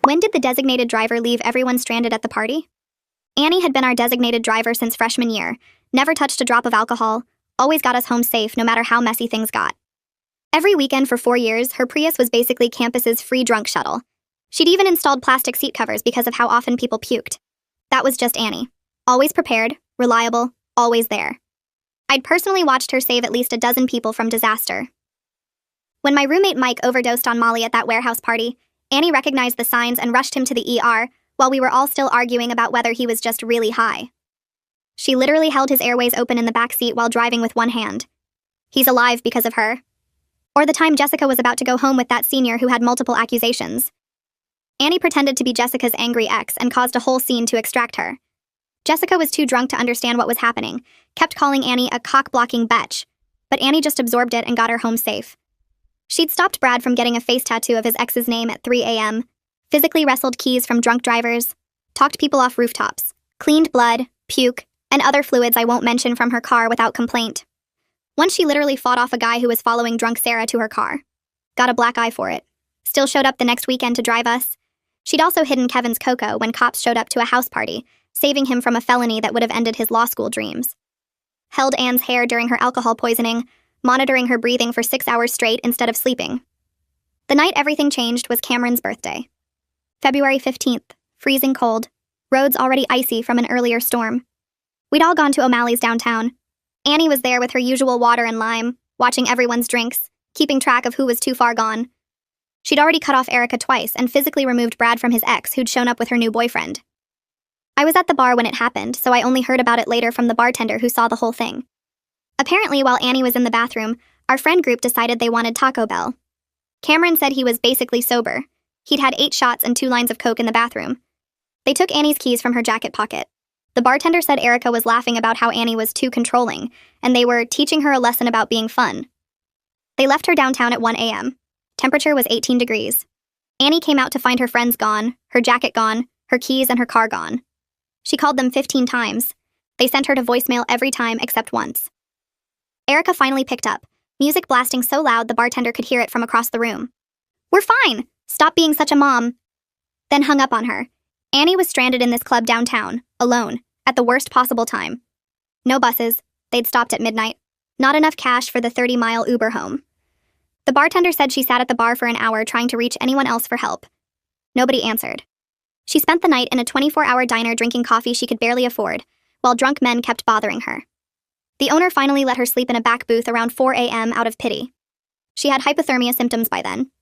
When did the designated driver leave everyone stranded at the party? Annie had been our designated driver since freshman year, never touched a drop of alcohol, always got us home safe no matter how messy things got. Every weekend for 4 years, her Prius was basically campus's free drunk shuttle. She'd even installed plastic seat covers because of how often people puked. That was just Annie. Always prepared, reliable, always there. I'd personally watched her save at least a dozen people from disaster. When my roommate Mike overdosed on Molly at that warehouse party, Annie recognized the signs and rushed him to the ER while we were all still arguing about whether he was just really high. She literally held his airways open in the back seat while driving with one hand. He's alive because of her. Or the time Jessica was about to go home with that senior who had multiple accusations. Annie pretended to be Jessica's angry ex and caused a whole scene to extract her. Jessica was too drunk to understand what was happening, kept calling Annie a cock-blocking bitch, but Annie just absorbed it and got her home safe. She'd stopped Brad from getting a face tattoo of his ex's name at 3 a.m., physically wrestled keys from drunk drivers, talked people off rooftops, cleaned blood, puke, and other fluids I won't mention from her car without complaint. Once she literally fought off a guy who was following drunk Sarah to her car. Got a black eye for it. Still showed up the next weekend to drive us. She'd also hidden Kevin's cocoa when cops showed up to a house party, saving him from a felony that would have ended his law school dreams. Held Anne's hair during her alcohol poisoning, monitoring her breathing for 6 hours straight instead of sleeping. The night everything changed was Cameron's birthday. February 15th, freezing cold, roads already icy from an earlier storm. We'd all gone to O'Malley's downtown. Annie was there with her usual water and lime, watching everyone's drinks, keeping track of who was too far gone. She'd already cut off Erica twice and physically removed Brad from his ex who'd shown up with her new boyfriend. I was at the bar when it happened, so I only heard about it later from the bartender who saw the whole thing. Apparently, while Annie was in the bathroom, our friend group decided they wanted Taco Bell. Cameron said he was basically sober. He'd had 8 shots and 2 lines of coke in the bathroom. They took Annie's keys from her jacket pocket. The bartender said Erica was laughing about how Annie was too controlling, and they were teaching her a lesson about being fun. They left her downtown at 1 a.m. Temperature was 18 degrees. Annie came out to find her friends gone, her jacket gone, her keys and her car gone. She called them 15 times. They sent her to voicemail every time except once. Erica finally picked up, music blasting so loud the bartender could hear it from across the room. "We're fine! Stop being such a mom!" Then hung up on her. Annie was stranded in this club downtown, alone, at the worst possible time. No buses. They'd stopped at midnight. Not enough cash for the 30-mile Uber home. The bartender said she sat at the bar for an hour trying to reach anyone else for help. Nobody answered. She spent the night in a 24-hour diner drinking coffee she could barely afford, while drunk men kept bothering her. The owner finally let her sleep in a back booth around 4 a.m. out of pity. She had hypothermia symptoms by then.